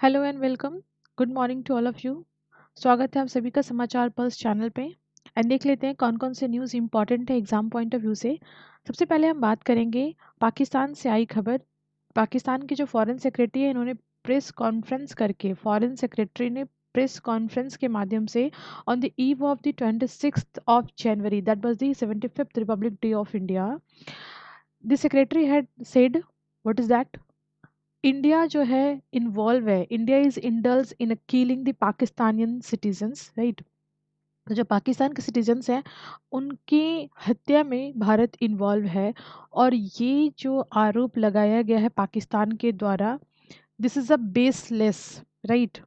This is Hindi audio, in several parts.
Hello and welcome. Good morning to all of you. स्वागत है आप सभी का समाचार पल्स चैनल पे। एंड देख लेते हैं कौन कौन से न्यूज़ इंपॉर्टेंट है एग्जाम पॉइंट ऑफ व्यू से। सबसे पहले हम बात करेंगे पाकिस्तान से आई खबर। पाकिस्तान के जो फॉरेन सेक्रेटरी है इन्होंने प्रेस कॉन्फ्रेंस करके फॉरेन सेक्रेटरी ने प्रेस कॉन्फ्रेंस के माध्यम से on the eve of the 26th of January that was the 75th Republic Day of India the secretary had said what is that India जो है इन्वॉल्व है। India is indulge in killing the Pakistanian citizens, right. तो जो पाकिस्तान के सिटीजन्स हैं उनकी हत्या में भारत इन्वॉल्व है। और ये जो आरोप लगाया गया है पाकिस्तान के द्वारा, this is a baseless, right.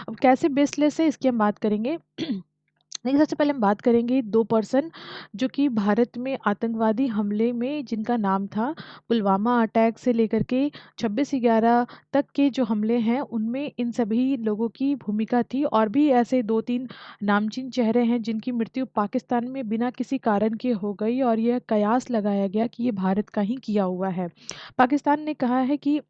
अब कैसे बेसलेस है इसकी हम बात करेंगे। देखिए, सबसे पहले हम बात करेंगे दो पर्सन जो कि भारत में आतंकवादी हमले में जिनका नाम था, पुलवामा अटैक से लेकर के 26/11 तक के जो हमले हैं उनमें इन सभी लोगों की भूमिका थी। और भी ऐसे दो तीन नामचीन चेहरे हैं जिनकी मृत्यु पाकिस्तान में बिना किसी कारण के हो गई और यह कयास लगाया गया कि ये भारत का ही किया हुआ है। पाकिस्तान ने कहा है कि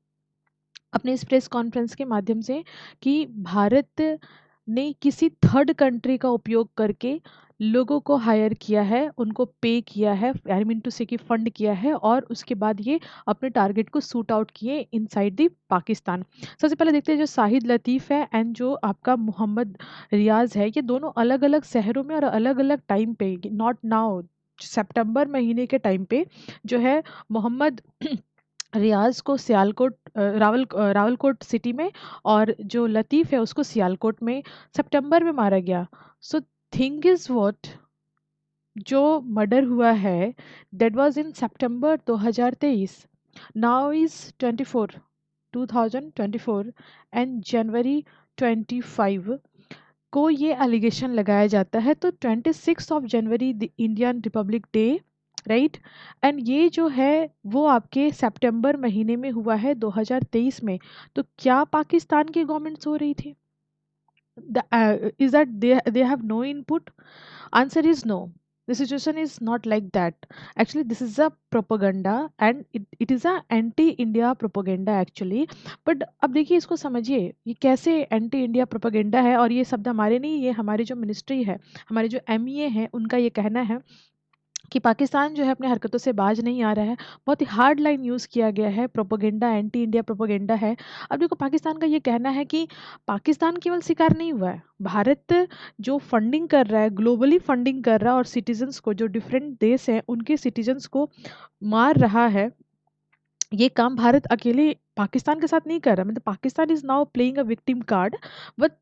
अपने इस प्रेस कॉन्फ्रेंस के माध्यम से कि भारत ने किसी थर्ड कंट्री का उपयोग करके लोगों को हायर किया है, उनको पे किया है, आई मीन टू से कि फंड किया है, और उसके बाद ये अपने टारगेट को सूट आउट किए इनसाइड द पाकिस्तान। सबसे पहले देखते हैं जो शाहिद लतीफ़ है एंड जो आपका मोहम्मद रियाज है, ये दोनों अलग अलग शहरों में और अलग अलग टाइम पे, नॉट नाउ, सितंबर महीने के टाइम पे जो है मोहम्मद रियाज को सियालकोट रावलकोट सिटी में, और जो लतीफ़ है उसको सियालकोट में सितंबर में मारा गया। सो थिंग इज व्हाट, जो मर्डर हुआ है that was in September 2023, now is 2024 and January 25 को ये एलिगेशन लगाया जाता है। तो 26 January the Indian Republic Day, right. And ये जो है वो आपके सितंबर महीने में हुआ है 2023 में। तो क्या पाकिस्तान की गवर्नमेंट सो रही थी? Is that they have no input? Answer is no. The situation is not like that. Actually, this is a propaganda and it is a anti-India propaganda actually. But अब देखिए इसको समझिए, ये कैसे एंटी इंडिया प्रोपेगेंडा है। और ये शब्द हमारे नहीं, ये हमारी जो मिनिस्ट्री है, हमारे जो एमईए है, उनका ये कहना है कि पाकिस्तान जो है अपने हरकतों से बाज नहीं आ रहा है। बहुत ही हार्ड लाइन यूज़ किया गया है, प्रोपेगेंडा, एंटी इंडिया प्रोपेगेंडा है। अब देखो, पाकिस्तान का ये कहना है कि पाकिस्तान केवल शिकार नहीं हुआ है, भारत जो फंडिंग कर रहा है, ग्लोबली फंडिंग कर रहा है, और सिटीजन्स को, जो डिफरेंट देश हैं उनके सिटीजन्स को मार रहा है। ये काम भारत अकेले पाकिस्तान के साथ नहीं कर रहा। मतलब Pakistan is now playing a victim card, but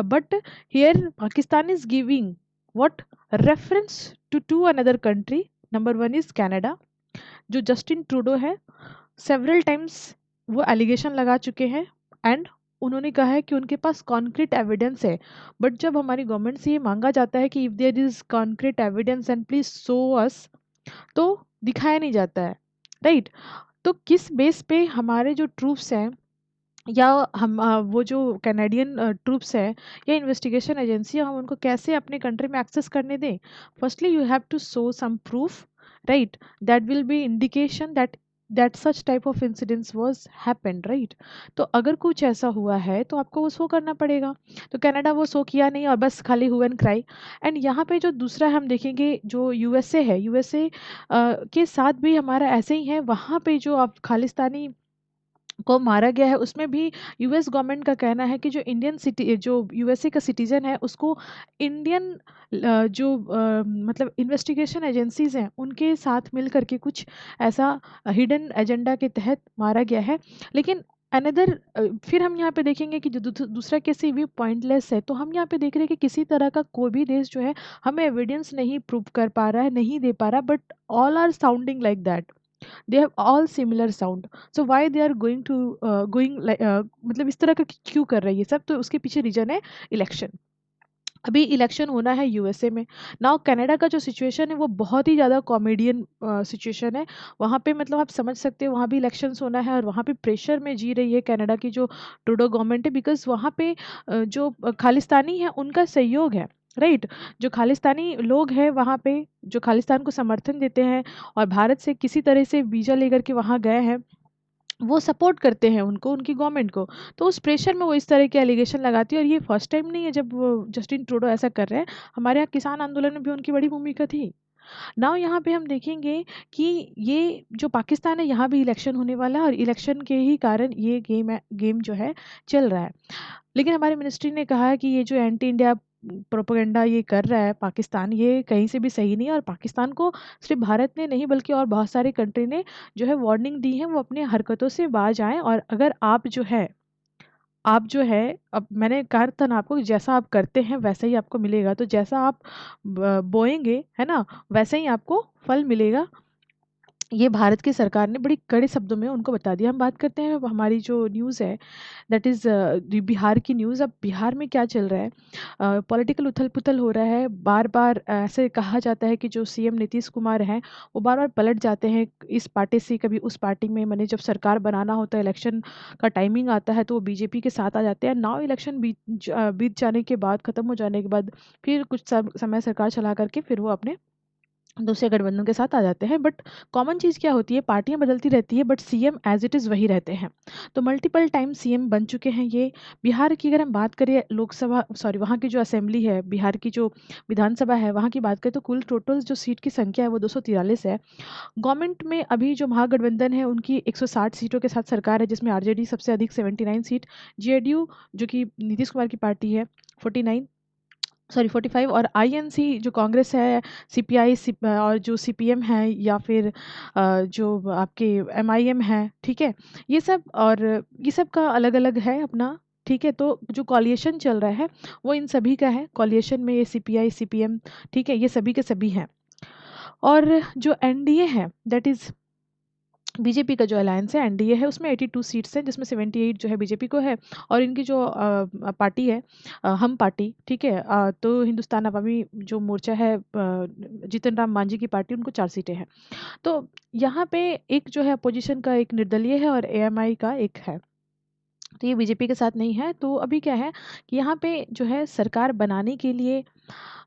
but here Pakistan is giving what reference to another country. Number one is Canada, जो जस्टिन ट्रूडो है, सेवरल टाइम्स वो एलिगेशन लगा चुके हैं एंड उन्होंने कहा है कि उनके पास कॉन्क्रीट एविडेंस है। बट जब हमारी गवर्नमेंट से ये मांगा जाता है कि if there is concrete evidence and please show us, तो दिखाया नहीं जाता है, राइट। तो किस बेस पे हमारे जो ट्रूप्स हैं, या हम वो जो कैनेडियन ट्रूप्स हैं या इन्वेस्टिगेशन एजेंसी, हम उनको कैसे अपने कंट्री में एक्सेस करने दें? Firstly you have to show some proof, right, that will be indication that such type of incidents was happened, right. तो अगर कुछ ऐसा हुआ है तो आपको वो शो करना पड़ेगा। तो कनाडा वो शो किया नहीं और बस खाली हुए एंड क्राई। एंड यहाँ पे जो दूसरा हम देखेंगे, जो यूएसए है, यूएसए के साथ भी हमारा ऐसे ही है। वहाँ पे जो आप खालिस्तानी को मारा गया है उसमें भी यूएस गवर्नमेंट का कहना है कि जो इंडियन सिटी, जो यूएसए का सिटीजन है, उसको इंडियन जो मतलब इन्वेस्टिगेशन एजेंसीज हैं उनके साथ मिल करके कुछ ऐसा हिडन एजेंडा के तहत मारा गया है। लेकिन अनदर, फिर हम यहाँ पे देखेंगे कि जो दूसरा केस भी पॉइंटलेस है। तो हम यहाँ पे देख रहे हैं कि किसी तरह का कोई भी देश जो है हमें एविडेंस नहीं प्रूव कर पा रहा है, नहीं दे पा रहा, but all are sounding like that, they have all similar sound. So why they are going to going like मतलब इस तरह का क्यों कर रही है सब? तो उसके पीछे रीजन है इलेक्शन। अभी इलेक्शन होना है यूएसए में। नाउ कनाडा का जो सिचुएशन है वो बहुत ही ज़्यादा कॉमेडियन सिचुएशन है। वहाँ पे मतलब आप समझ सकते हो, वहाँ भी इलेक्शंस होना है और वहाँ पे प्रेशर में जी रही है कनाडा की जो ट्रूडो गवर्नमेंट है, बिकॉज वहाँ पे जो खालिस्तानी है उनका सहयोग है, राइट। जो खालिस्तानी लोग हैं वहाँ पे, जो खालिस्तान को समर्थन देते हैं और भारत से किसी तरह से वीज़ा लेकर के वहाँ गए हैं, वो सपोर्ट करते हैं उनको, उनकी गवर्नमेंट को। तो उस प्रेशर में वो इस तरह के एलिगेशन लगाती है, और ये फर्स्ट टाइम नहीं है जब वो जस्टिन ट्रूडो ऐसा कर रहे हैं। हमारे यहाँ किसान आंदोलन में भी उनकी बड़ी भूमिका थी। नाउ यहाँ पे हम देखेंगे कि ये जो पाकिस्तान है, यहाँ भी इलेक्शन होने वाला है, और इलेक्शन के ही कारण ये गेम जो है चल रहा है। लेकिन हमारे मिनिस्ट्री ने कहा है कि ये जो एंटी इंडिया प्रोपेगेंडा ये कर रहा है पाकिस्तान, ये कहीं से भी सही नहीं है, और पाकिस्तान को सिर्फ भारत ने नहीं बल्कि और बहुत सारे कंट्री ने जो है वार्निंग दी है, वो अपनी हरकतों से बाज आएं। और अगर आप जो है अब मैंने कहा था ना आपको कि जैसा आप करते हैं वैसा ही आपको मिलेगा, तो जैसा आप बोएंगे है ना, वैसे ही आपको फल मिलेगा। ये भारत की सरकार ने बड़ी कड़े शब्दों में उनको बता दिया। हम बात करते हैं अब हमारी जो न्यूज़ है, दैट इज़ बिहार की न्यूज़। अब बिहार में क्या चल रहा है, पॉलिटिकल उथल पुथल हो रहा है। बार बार ऐसे कहा जाता है कि जो सीएम नीतीश कुमार हैं वो बार बार पलट जाते हैं इस पार्टी से कभी उस पार्टी में। मैंने जब सरकार बनाना होता है, इलेक्शन का टाइमिंग आता है, तो वो बीजेपी के साथ आ जाते हैं। नाउ इलेक्शन बीत जाने के बाद, ख़त्म हो जाने के बाद, फिर कुछ समय सरकार चला करके फिर वो अपने दूसरे गठबंधन के साथ आ जाते हैं। बट कॉमन चीज़ क्या होती है, पार्टियां बदलती रहती है but CM as it is वही रहते हैं। तो मल्टीपल टाइम सीएम बन चुके हैं ये। बिहार की अगर हम बात करें, लोकसभा सॉरी वहाँ की जो असेंबली है, बिहार की जो विधानसभा है, वहाँ की बात करें तो कुल टोटल जो सीट की संख्या है वो 243 है। गवर्नमेंट में अभी जो महागठबंधन है उनकी 160 सीटों के साथ सरकार है, जिसमें आरजेडी सबसे अधिक 79 सीट, जेडीयू जो कि नीतीश कुमार की पार्टी है 49 सॉरी 45, और आईएनसी जो कांग्रेस है, सीपीआई और जो सीपीएम है, या फिर जो आपके एमआईएम है, ठीक है, ये सब। और ये सब का अलग अलग है अपना, ठीक है। तो जो कॉलिएशन चल रहा है वो इन सभी का है, कॉलिएशन में ये सीपीआई सीपीएम, ठीक है, ये सभी के सभी हैं। और जो एनडीए है, दैट इज़ बीजेपी का जो अलायंस है, एनडीए है, उसमें 82 सीट्स हैं, जिसमें 78 जो है बीजेपी को है। और इनकी जो पार्टी है, हम पार्टी, ठीक है, तो हिंदुस्तान अवामी जो मोर्चा है, जीतन राम मांझी की पार्टी, उनको 4 सीटें हैं। तो यहाँ पे एक जो है अपोजिशन का एक निर्दलीय है और एएमआई का एक है। तो ये बीजेपी के साथ नहीं है। तो अभी क्या है कि यहाँ पे जो है सरकार बनाने के लिए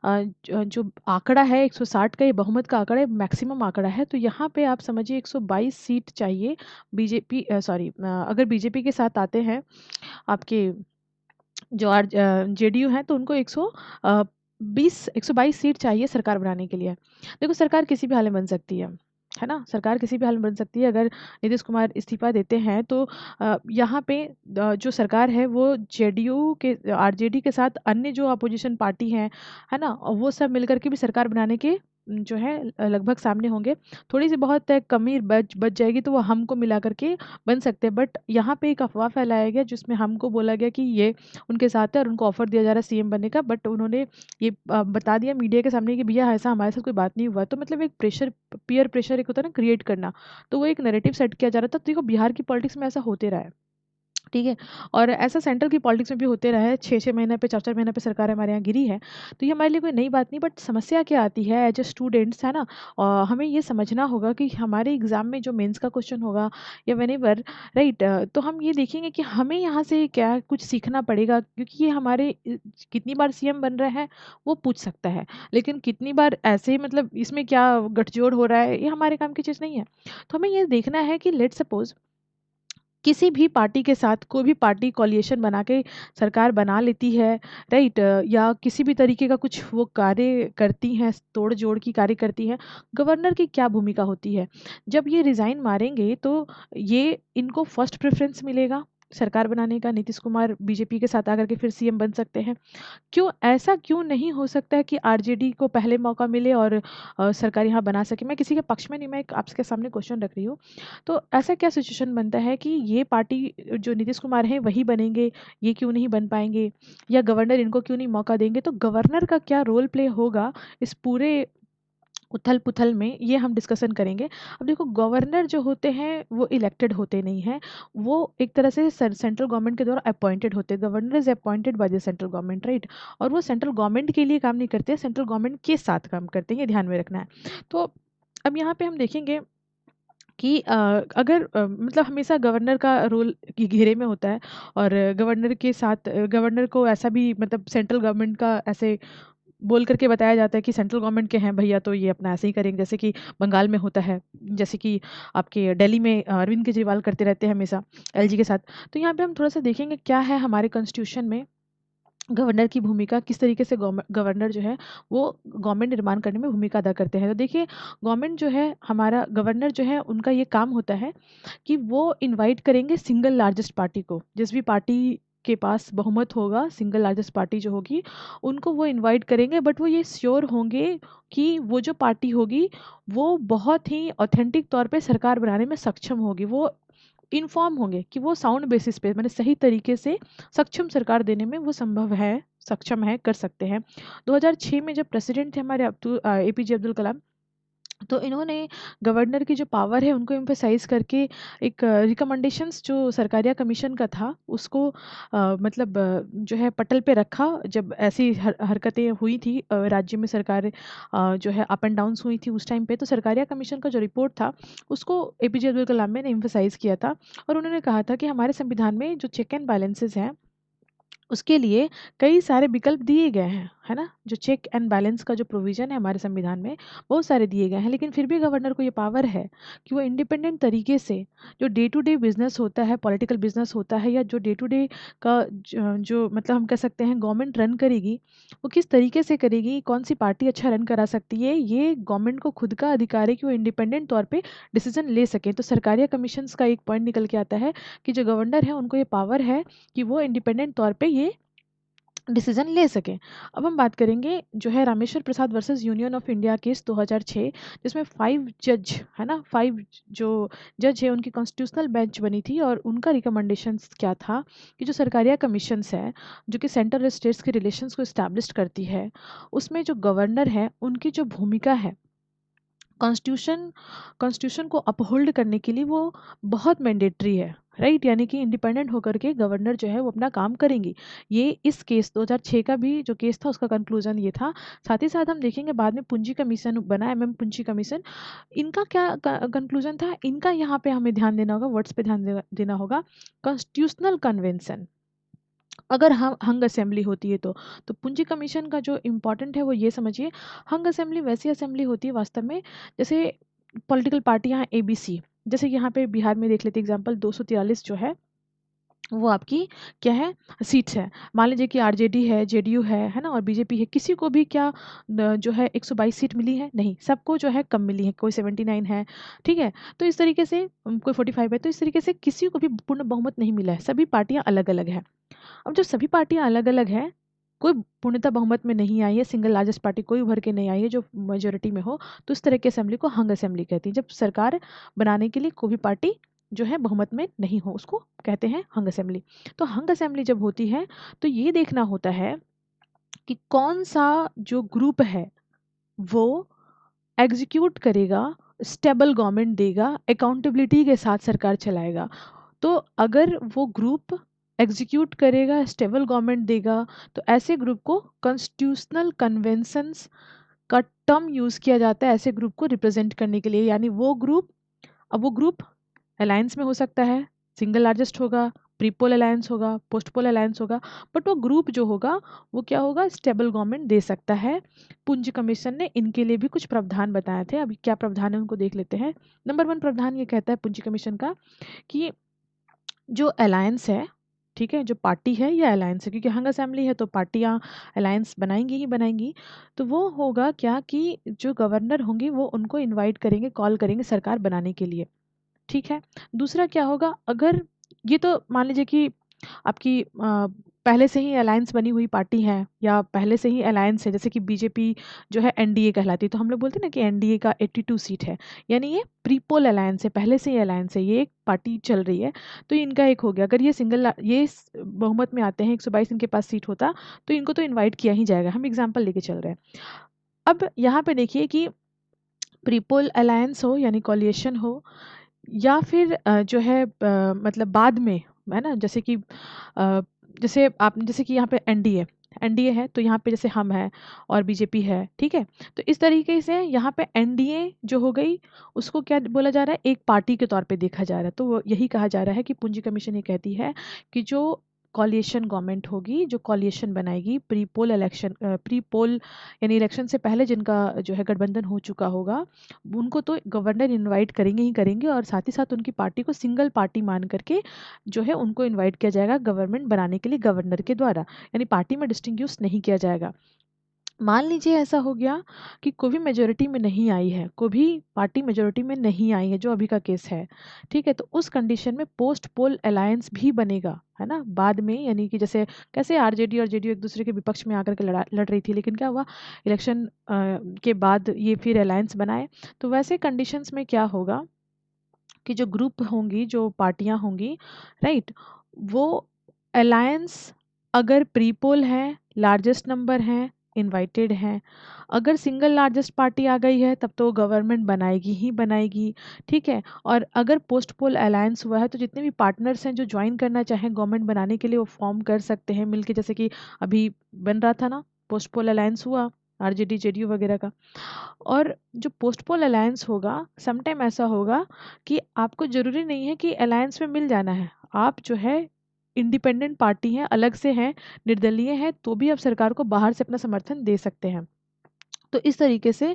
जो आंकड़ा है 160 का, ये बहुमत का आंकड़ा है, मैक्सिमम आंकड़ा है। तो यहाँ पे आप समझिए 122 सीट चाहिए बीजेपी, सॉरी, अगर बीजेपी के साथ आते हैं आपके जो जेडीयू हैं, तो उनको 122 सीट चाहिए सरकार बनाने के लिए। देखो सरकार किसी भी हाल में बन सकती है ना, सरकार किसी भी हाल में बन सकती है। अगर नीतीश कुमार इस्तीफा देते हैं तो यहाँ पे जो सरकार है वो जेडीयू के आरजेडी के साथ अन्य जो अपोजिशन पार्टी हैं, है ना, और वो सब मिलकर के भी सरकार बनाने के जो है लगभग सामने होंगे। थोड़ी सी बहुत कमी बच बच जाएगी तो वो हमको मिला करके बन सकते हैं। बट यहाँ पे एक अफवाह फैलाया गया जिसमें हमको बोला गया कि ये उनके साथ है और उनको ऑफर दिया जा रहा है सीएम बनने का। बट उन्होंने ये बता दिया मीडिया के सामने कि भैया ऐसा हमारे साथ कोई बात नहीं हुआ। तो मतलब एक प्रेशर, पीयर प्रेशर एक होता है ना क्रिएट करना, तो वो एक नैरेटिव सेट किया जा रहा था। तो देखो बिहार की पॉलिटिक्स में ऐसा होते रहा है, ठीक है। और ऐसा सेंट्रल की पॉलिटिक्स में भी होते रहा है, 6-6 महीने पे, 4-4 महीने पे सरकार हमारे यहाँ गिरी है। तो ये हमारे लिए कोई नई बात नहीं। बट समस्या क्या आती है एज ए स्टूडेंट्स, है ना, हमें ये समझना होगा कि हमारे एग्जाम में जो मेंस का क्वेश्चन होगा या व्हेनेवर, राइट, तो हम ये देखेंगे कि हमें यहाँ से क्या कुछ सीखना पड़ेगा, क्योंकि ये हमारे कितनी बार सीएम बन रहे हैं वो पूछ सकता है, लेकिन कितनी बार ऐसे ही मतलब इसमें क्या गठजोड़ हो रहा है, ये हमारे काम की चीज़ नहीं है। तो हमें ये देखना है कि लेट सपोज किसी भी पार्टी के साथ कोई भी पार्टी कोलिएशन बना के सरकार बना लेती है, राइट, या किसी भी तरीके का कुछ वो कार्य करती हैं, तोड़ जोड़ की कार्य करती हैं, गवर्नर की क्या भूमिका होती है। जब ये रिज़ाइन मारेंगे तो ये इनको फर्स्ट प्रेफरेंस मिलेगा सरकार बनाने का। नीतीश कुमार बीजेपी के साथ आकर के फिर सीएम बन सकते हैं। क्यों नहीं हो सकता है कि आरजेडी को पहले मौका मिले और सरकार यहाँ बना सके। मैं किसी के पक्ष में नहीं, मैं एक आपके सामने क्वेश्चन रख रही हूँ। तो ऐसा क्या सिचुएशन बनता है कि ये पार्टी जो नीतीश कुमार है वही बनेंगे, ये क्यों नहीं बन पाएंगे, या गवर्नर इनको क्यों नहीं मौका देंगे। तो गवर्नर का क्या रोल प्ले होगा इस पूरे उथल पुथल में, ये हम डिस्कशन करेंगे। अब देखो गवर्नर जो होते हैं वो इलेक्टेड होते नहीं हैं, वो एक तरह से सेंट्रल गवर्नमेंट के द्वारा अपॉइंटेड होते हैं। Governor is appointed by the central government, right, और वो सेंट्रल गवर्नमेंट के लिए काम नहीं करते, सेंट्रल गवर्नमेंट के साथ काम करते हैं, ये ध्यान में रखना है। तो अब यहाँ पे हम देखेंगे कि अगर मतलब हमेशा गवर्नर का रोल घेरे में होता है, और गवर्नर के साथ गवर्नर को ऐसा भी मतलब सेंट्रल गवर्नमेंट का ऐसे बोल करके बताया जाता है कि सेंट्रल गवर्नमेंट के हैं भैया तो ये अपना ऐसे ही करेंगे, जैसे कि बंगाल में होता है, जैसे कि आपके दिल्ली में अरविंद केजरीवाल करते रहते हैं हमेशा एलजी के साथ। तो यहाँ पे हम थोड़ा सा देखेंगे क्या है हमारे कॉन्स्टिट्यूशन में गवर्नर की भूमिका, किस तरीके से गवर्नर जो है वो गवर्नमेंट निर्माण करने में भूमिका अदा करते हैं। तो देखिए गवर्नमेंट जो है, हमारा गवर्नर जो है उनका ये काम होता है कि वो इनवाइट करेंगे सिंगल लार्जेस्ट पार्टी को, जिस भी पार्टी के पास बहुमत होगा, सिंगल लार्जेस्ट पार्टी जो होगी उनको वो इनवाइट करेंगे, बट वो ये श्योर होंगे कि वो जो पार्टी होगी वो बहुत ही ऑथेंटिक तौर पे सरकार बनाने में सक्षम होगी। वो इन्फॉर्म होंगे कि वो साउंड बेसिस पे, मैंने सही तरीके से सक्षम सरकार देने में वो संभव है, सक्षम है, कर सकते हैं। 2006 में जब प्रेसिडेंट थे हमारे एपीजे अब्दुल कलाम, तो इन्होंने गवर्नर की जो पावर है उनको एम्फेसाइज करके एक रिकमेंडेशंस जो सरकारिया कमीशन का था उसको मतलब जो है पटल पे रखा, जब ऐसी हरकतें हुई थी राज्य में, सरकार जो है अप एंड डाउन्स हुई थी उस टाइम पे, तो सरकारिया कमीशन का जो रिपोर्ट था उसको एपीजे अब्दुल कलाम ने एम्फेसाइज किया था। और उन्होंने कहा था कि हमारे संविधान में जो चेक एंड बैलेंसेज हैं उसके लिए कई सारे विकल्प दिए गए हैं, है ना। जो चेक एंड बैलेंस का जो प्रोविजन है हमारे संविधान में बहुत सारे दिए गए हैं, लेकिन फिर भी गवर्नर को ये पावर है कि वो इंडिपेंडेंट तरीके से जो डे टू डे बिजनेस होता है, पॉलिटिकल बिजनेस होता है, या जो डे टू डे का जो मतलब हम कह सकते हैं गवर्नमेंट रन करेगी, वो किस तरीके से करेगी, कौन सी पार्टी अच्छा रन करा सकती है, ये गवर्नमेंट को खुद का अधिकार है कि वो इंडिपेंडेंट तौर पर डिसीजन ले सकें। तो सरकारिया कमीशन का एक पॉइंट निकल के आता है कि जो गवर्नर है उनको ये पावर है कि वो इंडिपेंडेंट तौर पे ये डिसीजन ले सकें। अब हम बात करेंगे जो है Rameshwar Prasad versus Union of India case 2006, जिसमें 5 जज है ना, 5 जो जज है उनकी कॉन्स्टिट्यूशनल बेंच बनी थी, और उनका रिकमेंडेशंस क्या था कि जो सरकारिया कमीशंस है जो कि सेंटर और स्टेट्स के रिलेशंस को इस्टेब्लिश करती है, उसमें जो गवर्नर है उनकी जो भूमिका है कॉन्स्टिट्यूशन कॉन्स्टिट्यूशन को अपहोल्ड करने के लिए वो बहुत मैंडेटरी है, राइट। यानी कि इंडिपेंडेंट होकर के गवर्नर जो है वो अपना काम करेंगी। ये इस केस 2006 का भी जो केस था उसका कंक्लूजन ये था। साथ ही साथ हम देखेंगे बाद में पुंजी कमीशन बना, एमएम पुंजी कमीशन, इनका क्या कंक्लूजन था, इनका यहाँ पे हमें ध्यान देना होगा, वर्ड्स पे ध्यान देना होगा। कॉन्स्टिट्यूशनल कन्वेंशन अगर हम हंग असेंबली होती है तो पुंजी कमीशन का जो इम्पोर्टेंट है वो ये समझिए, हंग असेंबली वैसी असेंबली होती है वास्तव में जैसे पॉलिटिकल पार्टियां एबीसी, जैसे यहाँ पे बिहार में देख लेते एग्जांपल 243 जो है वो आपकी क्या है, सीट्स है। मान लीजिए कि आरजेडी है, जेडीयू है ना, और बीजेपी है, किसी को भी क्या जो है 122 सीट मिली है, नहीं, सबको जो है कम मिली है, कोई 79 है, ठीक है। तो इस तरीके से कोई 45 है, तो इस तरीके से किसी को भी पूर्ण बहुमत नहीं मिला है, सभी पार्टियां अलग अलग है। अब जब सभी पार्टियां अलग अलग हैं, कोई पूर्णतः बहुमत में नहीं आई है, सिंगल लार्जेस्ट पार्टी कोई उभर के नहीं आई है जो मेजोरिटी में हो, तो इस तरह की असेंबली को हंग असेंबली कहती है। जब सरकार बनाने के लिए कोई भी पार्टी जो है बहुमत में नहीं हो उसको कहते हैं हंग असेंबली। तो हंग असेंबली जब होती है तो ये देखना होता है कि कौन सा जो ग्रुप है वो एग्जीक्यूट करेगा, स्टेबल गवर्नमेंट देगा, अकाउंटेबिलिटी के साथ सरकार चलाएगा। तो अगर वो ग्रुप एग्जीक्यूट करेगा, स्टेबल गवर्नमेंट देगा, तो ऐसे ग्रुप को कॉन्स्टिट्यूशनल कन्वेंशंस का टर्म यूज़ किया जाता है ऐसे ग्रुप को रिप्रेजेंट करने के लिए। यानी वो ग्रुप, अब वो ग्रुप अलायंस में हो सकता है, सिंगल लार्जेस्ट होगा, प्रीपोल अलायंस होगा, पोस्ट पोल अलायंस होगा, बट वो ग्रुप जो होगा वो क्या होगा, स्टेबल गवर्नमेंट दे सकता है। पुंज कमीशन ने इनके लिए भी कुछ प्रावधान बताए थे, अभी क्या प्रावधान है उनको देख लेते हैं। नंबर 1 प्रावधान ये कहता है पुंज कमीशन का कि जो अलायंस है, ठीक है, जो पार्टी है या अलायंस है, क्योंकि हंग असेंबली है तो पार्टियां अलायंस बनाएंगी ही बनाएंगी, तो वो होगा क्या कि जो गवर्नर होंगे वो उनको इनवाइट करेंगे, कॉल करेंगे सरकार बनाने के लिए, ठीक है। दूसरा क्या होगा, अगर ये तो मान लीजिए कि आपकी पहले से ही अलायंस बनी हुई पार्टी है या पहले से ही अलायंस है, जैसे कि बीजेपी जो है एनडीए कहलाती है, तो हम लोग बोलते हैं ना कि एनडीए का 82 सीट है, यानी ये प्रीपोल अलायंस है, पहले से ही अलायंस है, ये एक पार्टी चल रही है। तो इनका एक हो गया, अगर ये बहुमत में आते हैं, 122 इनके पास सीट होता तो इनको तो इन्वाइट किया ही जाएगा, हम एग्जाम्पल लेके चल रहे हैं। अब यहाँ पे देखिए कि प्रीपोल अलायंस हो यानी कॉलिएशन हो, या फिर जो है मतलब बाद में, है ना, जैसे कि जैसे कि यहाँ पे एनडीए एनडीए है, तो यहाँ पे जैसे हम है और बीजेपी है, ठीक है। तो इस तरीके से यहाँ पे एनडीए जो हो गई उसको क्या बोला जा रहा है, एक पार्टी के तौर पे देखा जा रहा है। तो वो यही कहा जा रहा है कि पूंजी कमीशन ये कहती है कि जो कॉलिएशन गवर्नमेंट होगी, जो कॉलिएशन बनाएगी प्री पोल यानी इलेक्शन से पहले जिनका जो है गठबंधन हो चुका होगा, उनको तो गवर्नर इनवाइट करेंगे ही करेंगे, और साथ ही साथ उनकी पार्टी को सिंगल पार्टी मान करके जो है उनको इनवाइट किया जाएगा गवर्नमेंट बनाने के लिए गवर्नर के द्वारा, यानी पार्टी में डिस्टिंग्विश नहीं किया जाएगा। मान लीजिए ऐसा हो गया कि कोई भी मेजोरिटी में नहीं आई है, कोई भी पार्टी मेजोरिटी में नहीं आई है, जो अभी का केस है, ठीक है, तो उस कंडीशन में पोस्ट पोल अलायंस भी बनेगा, है ना, बाद में, यानी कि जैसे कैसे आरजेडी और जेडीयू एक दूसरे के विपक्ष में आकर के लड़ रही थी, लेकिन क्या हुआ, इलेक्शन के बाद ये फिर अलायंस बनाए। तो वैसे कंडीशंस में क्या होगा कि जो ग्रुप होंगी, जो पार्टियां होंगी, राइट, वो अलायंस अगर प्री पोल है, लार्जेस्ट नंबर है, इनवाइटेड हैं, अगर सिंगल लार्जेस्ट पार्टी आ गई है तब तो गवर्नमेंट बनाएगी ही बनाएगी, ठीक है। और अगर पोस्ट पोल अलायंस हुआ है तो जितने भी पार्टनर्स हैं जो ज्वाइन करना चाहें गवर्नमेंट बनाने के लिए, वो फॉर्म कर सकते हैं मिलके, जैसे कि अभी बन रहा था ना, पोस्ट पोल अलायंस हुआ आरजेडी जेडीयू वगैरह का। और जो पोस्ट पोल अलायंस होगा, समटाइम ऐसा होगा कि आपको ज़रूरी नहीं है कि अलायंस में मिल जाना है, आप जो है इंडिपेंडेंट पार्टी हैं, अलग से हैं, निर्दलीय हैं, तो भी आप सरकार को बाहर से अपना समर्थन दे सकते हैं। तो इस तरीके से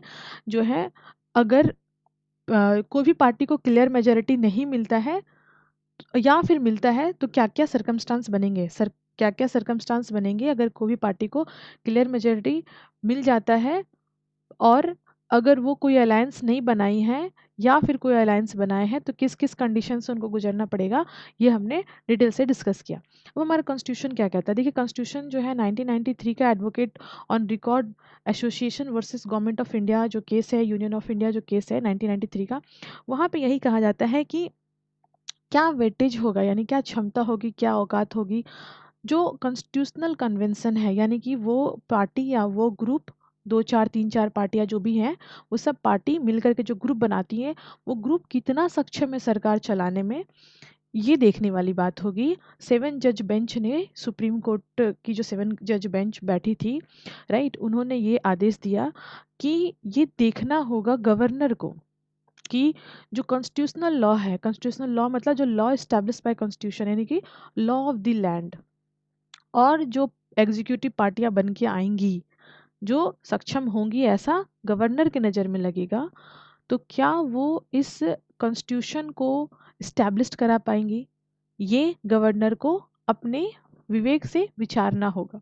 जो है, अगर कोई भी पार्टी को क्लियर मेजॉरिटी नहीं मिलता है या फिर मिलता है, तो क्या क्या सरकमस्टांस बनेंगे, क्या क्या सरकमस्टांस बनेंगे अगर कोई भी पार्टी को क्लियर मेजॉरिटी मिल जाता है, और अगर वो कोई अलायंस नहीं बनाई है या फिर कोई अलायंस बनाए हैं, तो किस किस कंडीशन से उनको गुजरना पड़ेगा, ये हमने डिटेल से डिस्कस किया। अब हमारा कॉन्स्टिट्यूशन क्या कहता है, देखिए कॉन्स्टिट्यूशन जो है 1993 का advocate on record association versus government of India जो केस है, यूनियन ऑफ इंडिया जो केस है 1993 का, वहाँ पे यही कहा जाता है कि क्या वेटेज होगा, यानी क्या क्षमता होगी, क्या औकात होगी, जो कॉन्स्टिट्यूशनल कन्वेंशन है, यानी कि वो पार्टी या वो ग्रुप, दो चार तीन चार पार्टियां जो भी हैं, वो सब पार्टी मिलकर के जो ग्रुप बनाती हैं, वो ग्रुप कितना सक्षम है सरकार चलाने में, ये देखने वाली बात होगी। 7 जज बेंच ने, सुप्रीम कोर्ट की जो 7 जज बेंच बैठी थी, राइट, उन्होंने ये आदेश दिया कि ये देखना होगा गवर्नर को कि जो कॉन्स्टिट्यूशनल लॉ है, कॉन्स्टिट्यूशनल लॉ मतलब जो लॉ इस्टेब्लिश बाय कॉन्स्टिट्यूशन, यानी कि लॉ ऑफ द लैंड, और जो एग्जीक्यूटिव पार्टियां बन के आएंगी जो सक्षम होंगी, ऐसा गवर्नर की नज़र में लगेगा, तो क्या वो इस कॉन्स्टिट्यूशन को इस्टेब्लिश करा पाएंगी, ये गवर्नर को अपने विवेक से विचारना होगा।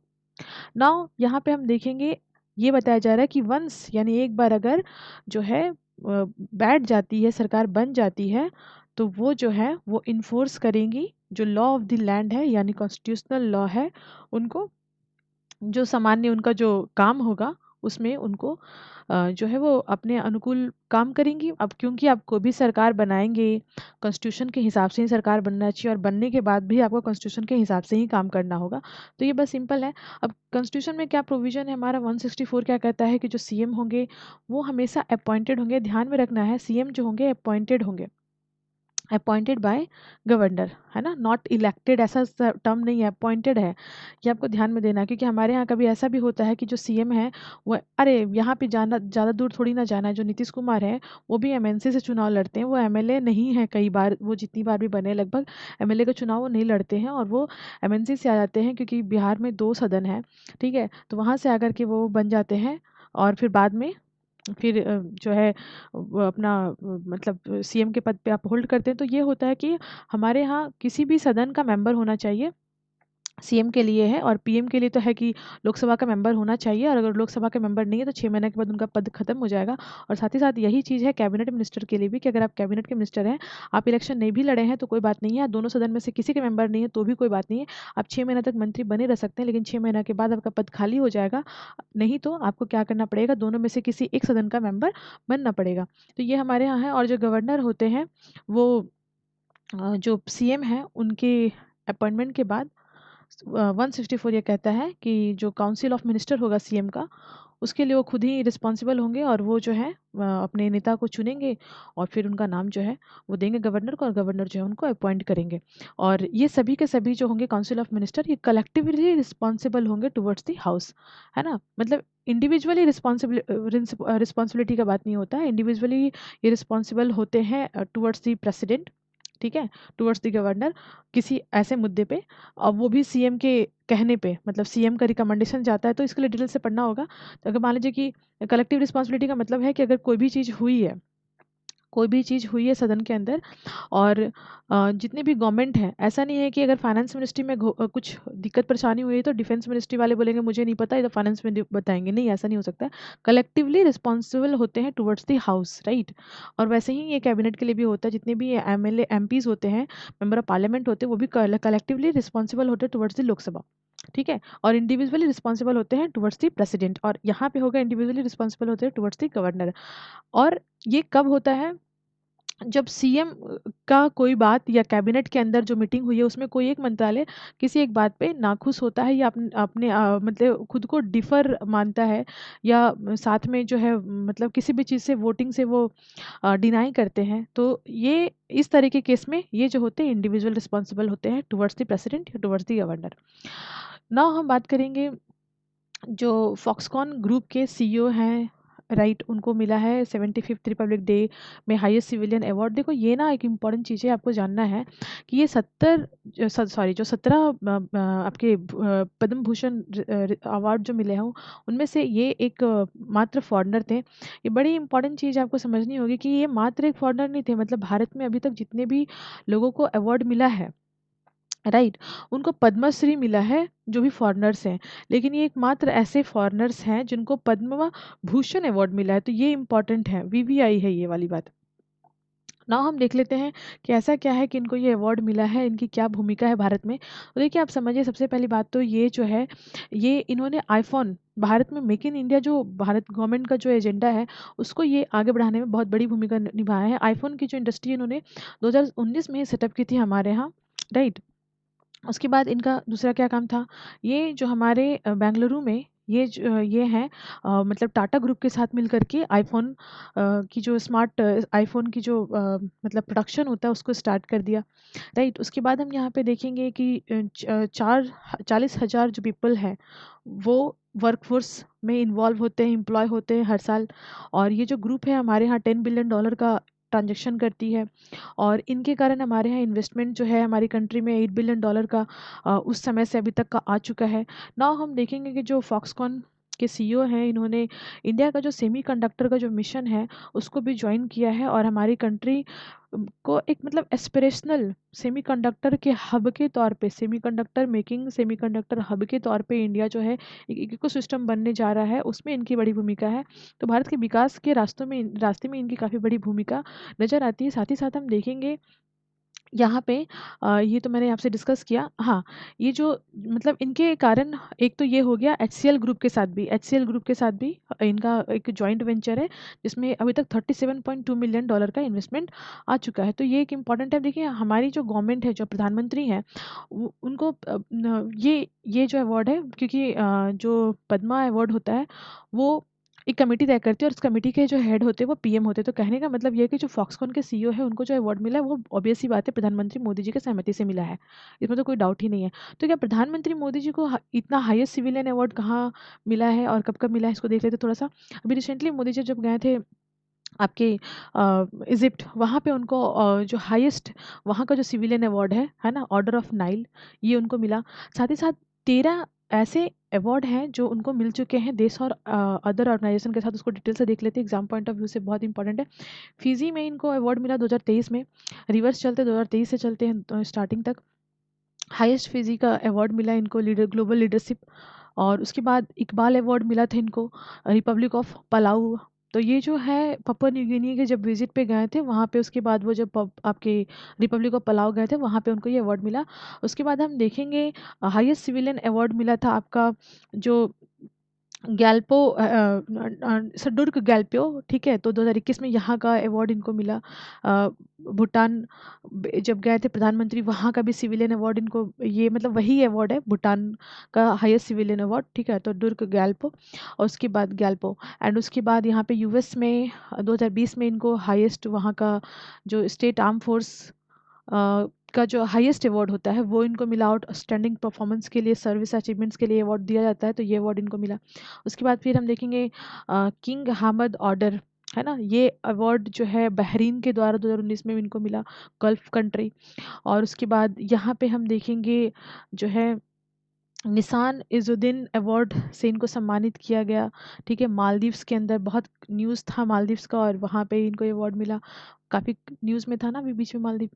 नाउ यहाँ पे हम देखेंगे, ये बताया जा रहा है कि वंस, यानी एक बार अगर जो है बैठ जाती है, सरकार बन जाती है, तो वो जो है वो इन्फोर्स करेंगी जो लॉ ऑफ द लैंड है, यानी कॉन्स्टिट्यूशनल लॉ है, उनको जो सामान्य उनका जो काम होगा उसमें उनको जो है वो अपने अनुकूल काम करेंगी। अब क्योंकि आप कोई भी सरकार बनाएंगे, कॉन्स्टिट्यूशन के हिसाब से ही सरकार बनना चाहिए, और बनने के बाद भी आपको कॉन्स्टिट्यूशन के हिसाब से ही काम करना होगा। तो ये बस सिंपल है। अब कॉन्स्टिट्यूशन में क्या प्रोविजन है हमारा, 164 क्या कहता है कि जो सीएम होंगे वो हमेशा अपॉइंटेड होंगे, ध्यान में रखना है, सीएम जो होंगे अपॉइंटेड होंगे, अपॉइंटेड बाय गवर्नर, है ना, नॉट इलेक्टेड, ऐसा टर्म नहीं है, अपॉइंटेड है, ये आपको ध्यान में देना है। क्योंकि हमारे यहाँ कभी ऐसा भी होता है कि जो सीएम है वो, अरे यहाँ पे जाना, ज़्यादा दूर थोड़ी ना जाना है, जो नीतीश कुमार है वो भी एमएनसी से चुनाव लड़ते हैं, वो एमएलए नहीं है, कई बार वो जितनी बार भी बने लगभग एमएलए का चुनाव वो नहीं लड़ते हैं, और वो एमएनसी से आ जाते हैं, क्योंकि बिहार में 2 सदन है, ठीक है, तो वहाँ से आकर के वो बन जाते हैं, और फिर बाद में फिर जो है वो अपना मतलब सीएम के पद पे आप होल्ड करते हैं। तो ये होता है कि हमारे यहाँ किसी भी सदन का मेंबर होना चाहिए, सीएम के लिए है, और पीएम के लिए तो है कि लोकसभा का मेंबर होना चाहिए, और अगर लोकसभा का मेंबर नहीं है तो 6 महीने के बाद उनका पद खत्म हो जाएगा। और साथ ही साथ यही चीज़ है कैबिनेट मिनिस्टर के लिए भी, कि अगर आप कैबिनेट के मिनिस्टर हैं, आप इलेक्शन नहीं भी लड़े हैं तो कोई बात नहीं है, दोनों सदन में से किसी के मेंबर नहीं है तो भी कोई बात नहीं है, आप 6 महीने तक मंत्री बने रह सकते हैं, लेकिन 6 महीने के बाद आपका पद खाली हो जाएगा, नहीं तो आपको क्या करना पड़ेगा, दोनों में से किसी एक सदन का मेंबर बनना पड़ेगा। तो ये हमारे यहाँ है। और जो गवर्नर होते हैं वो जो सीएम है उनके अपॉइंटमेंट के बाद 164 ये कहता है कि जो काउंसिल ऑफ मिनिस्टर होगा सीएम का, उसके लिए वो खुद ही रिस्पॉन्सिबल होंगे, और वो जो है अपने नेता को चुनेंगे, और फिर उनका नाम जो है वो देंगे गवर्नर को, और गवर्नर जो है उनको अपॉइंट करेंगे। और ये सभी के सभी जो होंगे काउंसिल ऑफ मिनिस्टर, ये कलेक्टिवली रिस्पॉन्सिबल होंगे टुवर्ड्स द हाउस, है ना, मतलब इंडिविजुअली रिस्पॉन्सिबिलिटी का बात नहीं होता है, इंडिविजुअली ये रिस्पॉन्सिबल होते हैं टुवर्ड्स द प्रेसिडेंट, ठीक है, टुवर्ड्स द गवर्नर किसी ऐसे मुद्दे पे, और वो भी सीएम के कहने पे, मतलब सीएम का रिकमेंडेशन जाता है, तो इसके लिए डिटेल से पढ़ना होगा। तो अगर मान लीजिए कि कलेक्टिव रिस्पॉन्सिबिलिटी का मतलब है कि अगर कोई भी चीज़ हुई है, कोई भी चीज़ हुई है सदन के अंदर, और जितने भी गवर्नमेंट हैं, ऐसा नहीं है कि अगर फाइनेंस मिनिस्ट्री में कुछ दिक्कत परेशानी हुई है तो डिफेंस मिनिस्ट्री वाले बोलेंगे मुझे नहीं पता, ये तो फाइनेंस में बताएंगे, नहीं ऐसा नहीं हो सकता। कलेक्टिवली रिस्पॉन्सिबल होते हैं टुवर्ड्स द हाउस, राइट। और वैसे ही ये कैबिनेट के लिए भी होता है, जितने भी एमएलए एमपीज होते हैं, मेंबर ऑफ पार्लियामेंट होते हैं, वो भी कलेक्टिवली रिस्पॉन्सिबल होते हैं टुवर्ड्स द लोकसभा, ठीक है। और इंडिविजुअली रिस्पॉन्सिबल होते हैं टुवर्ड्स द प्रेसिडेंट, और यहाँ पे होगा इंडिविजुअली रिस्पॉन्सिबल होते हैं टुवर्ड्स द गवर्नर। और ये कब होता है, जब सीएम का कोई बात, या कैबिनेट के अंदर जो मीटिंग हुई है उसमें कोई एक मंत्रालय किसी एक बात पे नाखुश होता है, या अपने अपने मतलब खुद को डिफर मानता है, या साथ में जो है मतलब किसी भी चीज़ से वोटिंग से वो डिनाई करते हैं, तो ये इस तरह के केस में ये जो होते हैं इंडिविजुअल रिस्पॉन्सिबल होते हैं टुवर्ड्स द प्रेसिडेंट या टुवर्ड्स द गवर्नर। नाउ हम बात करेंगे जो फॉक्सकॉन ग्रुप के सीईओ हैं, राइट, उनको मिला है 75th रिपब्लिक डे में हाईएस्ट सिविलियन अवार्ड। देखो ये ना एक इम्पॉर्टेंट चीज़ है, आपको जानना है कि ये 17 आपके पद्म भूषण अवार्ड जो मिले हैं, उनमें से ये एक मात्र फॉरेनर थे। ये बड़ी इंपॉर्टेंट चीज़ आपको समझनी होगी कि ये मात्र एक फॉरेनर नहीं थे, मतलब भारत में अभी तक जितने भी लोगों को अवार्ड मिला है, राइट, उनको पद्मश्री मिला है, जो भी फॉरेनर्स हैं। लेकिन ये एकमात्र ऐसे फॉरेनर्स हैं जिनको पद्म भूषण अवार्ड मिला है, तो ये इंपॉर्टेंट है, वीवीआई है ये वाली बात। नाउ हम देख लेते हैं कि ऐसा क्या है कि इनको ये अवार्ड मिला है, इनकी क्या भूमिका है भारत में। तो देखिए आप समझिए, सबसे पहली बात तो ये जो है, ये इन्होंने आईफोन, भारत में मेक इन इंडिया जो भारत गवर्नमेंट का जो एजेंडा है, उसको ये आगे बढ़ाने में बहुत बड़ी भूमिका निभाया है। आईफोन की जो इंडस्ट्री इन्होंने 2019 में ही सेटअप की थी हमारे यहाँ, राइट। उसके बाद इनका दूसरा क्या काम था, ये जो हमारे बेंगलुरु में ये हैं, मतलब टाटा ग्रुप के साथ मिलकर के आईफोन की जो स्मार्ट आईफोन की जो मतलब प्रोडक्शन होता है उसको स्टार्ट कर दिया, राइट। उसके बाद हम यहाँ पे देखेंगे कि 40,000 जो पीपल हैं वो वर्कफोर्स में इन्वॉल्व होते हैं, एम्प्लॉय होते हैं हर साल। और ये जो ग्रुप है हमारे यहाँ $10 बिलियन का ट्रांजेक्शन करती है, और इनके कारण हमारे यहाँ इन्वेस्टमेंट जो है हमारी कंट्री में $8 बिलियन का उस समय से अभी तक का आ चुका है। नाउ हम देखेंगे कि जो फॉक्सकॉन के सीईओ हैं, इन्होंने इंडिया का जो सेमीकंडक्टर का जो मिशन है उसको भी ज्वाइन किया है, और हमारी कंट्री को एक मतलब एस्पिरेशनल सेमीकंडक्टर के हब के तौर पे, सेमीकंडक्टर मेकिंग सेमीकंडक्टर हब के तौर पे इंडिया जो है एक इकोसिस्टम बनने जा रहा है, उसमें इनकी बड़ी भूमिका है। तो भारत के विकास के रास्ते में इनकी काफ़ी बड़ी भूमिका नज़र आती है। साथ ही साथ हम देखेंगे यहाँ पे ये तो मैंने आपसे डिस्कस किया। हाँ, ये जो मतलब इनके कारण, एक तो ये हो गया एचसीएल ग्रुप के साथ भी, एचसीएल ग्रुप के साथ भी इनका एक जॉइंट वेंचर है जिसमें अभी तक $37.2 मिलियन का इन्वेस्टमेंट आ चुका है। तो ये एक इम्पॉर्टेंट है। देखिए हमारी जो गवर्नमेंट है, जो प्रधानमंत्री हैं, उनको ये जो अवार्ड है, क्योंकि जो पद्मा अवार्ड होता है वो एक कमेटी तय करती है, और उस कमेटी के जो हेड होते हैं वो पीएम होते हैं। तो कहने का मतलब ये है कि जो फॉक्सकॉन के सीईओ है उनको जो अवार्ड मिला है वो ऑब्वियस सी बात है प्रधानमंत्री मोदी जी की सहमति से मिला है, इसमें तो कोई डाउट ही नहीं है। तो क्या प्रधानमंत्री मोदी जी को इतना हाईएस्ट सिविलियन अवार्ड कहाँ मिला है और कब कब मिला है, इसको देख लेते थोड़ा सा। अभी रिसेंटली मोदी जी जब गए थे आपके इजिप्ट, वहाँ पे उनको जो हाईएस्ट वहाँ का जो सिविलियन अवार्ड है ना, ऑर्डर ऑफ नाइल, ये उनको मिला। साथ ही साथ 13 ऐसे अवार्ड हैं जो उनको मिल चुके हैं देश और अदर ऑर्गेनाइजेशन के साथ, उसको डिटेल से देख लेते हैं, एग्जाम पॉइंट ऑफ व्यू से बहुत इंपॉर्टेंट है। फिजी में इनको अवार्ड मिला 2023 में, रिवर्स चलते 2023 से चलते हैं स्टार्टिंग तक। हाईएस्ट फिजी का अवार्ड मिला इनको ग्लोबल लीडरशिप। और उसके बाद इकबाल अवार्ड मिला था इनको रिपब्लिक ऑफ पलाऊ। तो ये जो है पपुआ न्यू गिनी के जब विजिट पे गए थे वहाँ पे, उसके बाद वो जब आपके रिपब्लिक ऑफ पलाऊ गए थे वहाँ पे उनको ये अवार्ड मिला। उसके बाद हम देखेंगे हाईएस्ट सिविलियन अवार्ड मिला था आपका जो गैल्पो सडुर्क गैल्पियो, ठीक है। तो 2021 में यहाँ का अवार्ड इनको मिला। भूटान जब गए थे प्रधानमंत्री, वहाँ का भी सिविलियन अवार्ड इनको, ये मतलब वही अवार्ड है भूटान का हाईएस्ट सिविलियन अवार्ड, ठीक है। तो दुर्ग गैल्पो, और उसके बाद गैल्पो, एंड उसके बाद यहाँ पे यूएस में 2020 में इनको हाईएस्ट वहाँ का जो स्टेट आर्म फोर्स का जो हाईएस्ट अवार्ड होता है वो इनको मिला। आउटस्टैंडिंग परफॉर्मेंस के लिए, सर्विस अचीवमेंट्स के लिए अवार्ड दिया जाता है, तो ये अवार्ड इनको मिला। उसके बाद फिर हम देखेंगे किंग हामद ऑर्डर, है ना। ये अवार्ड जो है बहरीन के द्वारा 2019 में इनको मिला, गल्फ कंट्री। और उसके बाद यहाँ पे हम देखेंगे जो है निशान इजुद्दीन अवार्ड से इनको सम्मानित किया गया। ठीक है, मालदीव्स के अंदर बहुत न्यूज़ था मालदीव्स का, और वहाँ पे इनको ये अवार्ड मिला, काफ़ी न्यूज़ में था ना अभी बीच में मालदीव।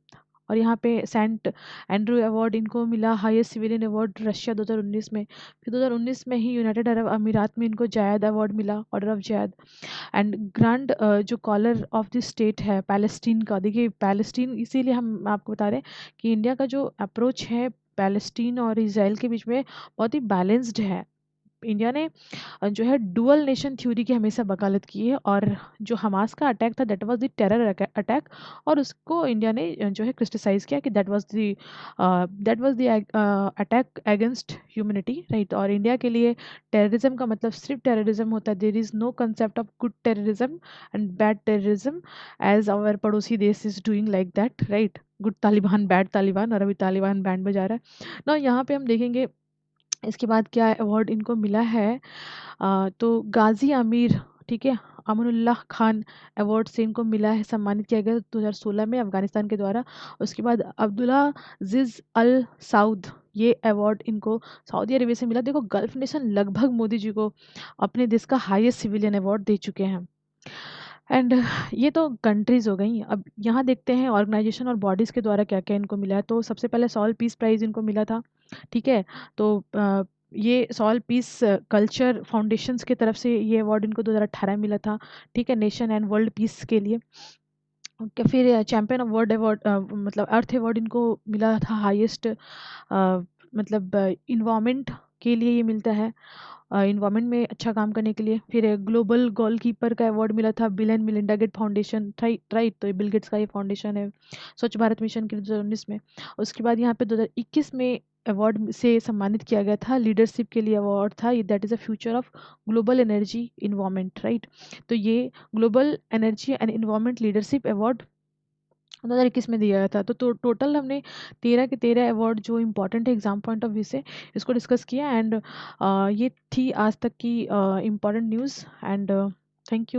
और यहाँ पे सेंट एंड्रू अवार्ड इनको मिला, हाईएस्ट सिविलियन अवार्ड रशिया 2019 में। फिर 2019 में ही यूनाइटेड अरब अमीरात में इनको जायद अवार्ड मिला, order of Zayed. And grand जो कॉलर ऑफ द स्टेट है पैलेस्टीन का, देखिए पैलेस्टीन इसीलिए हम आपको बता रहे हैं कि इंडिया का जो अप्रोच है पैलेस्टीन और इसराइल के बीच में बहुत ही बैलेंस्ड है। इंडिया ने जो है डुअल नेशन थ्योरी की हमेशा वकालत की है, और जो हमास का अटैक था that was the terror attack, और उसको इंडिया ने जो है क्रिटिसाइज किया कि that was the attack against humanity, right. और इंडिया के लिए टेररिज्म का मतलब सिर्फ टेररिज्म होता है, there is no concept of good terrorism and bad terrorism, as our पड़ोसी देश is doing like that, right. Good Taliban bad Taliban, और अभी तालिबान बैंड बजा रहा है ना। यहाँ पे हम देखेंगे इसके बाद क्या अवार्ड इनको मिला है। तो गाजी आमिर, ठीक है, अमनुल्लाह खान अवार्ड से इनको मिला है, सम्मानित किया गया 2016 में अफगानिस्तान के द्वारा। उसके बाद अब्दुल्ला जिज अल साउद, ये अवार्ड इनको सऊदी अरेबिया से मिला। देखो गल्फ नेशन लगभग मोदी जी को अपने देश का हाईएस्ट सिविलियन अवार्ड दे चुके हैं। एंड ये तो कंट्रीज हो गई। अब यहाँ देखते हैं ऑर्गेनाइजेशन और बॉडीज़ के द्वारा क्या क्या इनको मिला है। तो सबसे पहले सॉल पीस प्राइज़ इनको मिला था, ठीक है। तो ये सॉल पीस कल्चर फाउंडेशंस की तरफ से ये अवार्ड इनको 2018 मिला था, ठीक है, नेशन एंड वर्ल्ड पीस के लिए। ओके, फिर चैम्पियन ऑफ वर्ल्ड अवार्ड मतलब अर्थ अवार्ड इनको मिला था, हाईएस्ट मतलब इन्वायरमेंट के लिए ये मिलता है, इन्वायरमेंट में अच्छा काम करने के लिए। फिर ग्लोबल गोलकीपर का अवार्ड मिला था Bill and Melinda Gate foundation, right. तो ये बिल गेट्स का ये फाउंडेशन है, स्वच्छ भारत मिशन के 2019 में। उसके बाद यहाँ पे 2021 में अवार्ड से सम्मानित किया गया था, लीडरशिप के लिए अवार्ड था, that is a future of global energy environment, right. तो ये global energy and environment leadership award 2021 में दिया गया था। तो टोटल हमने 13 के 13 अवार्ड जो इम्पोर्टेंट है एग्जाम पॉइंट ऑफ व्यू से, इसको डिस्कस किया। एंड ये थी आज तक की important news. And thank you.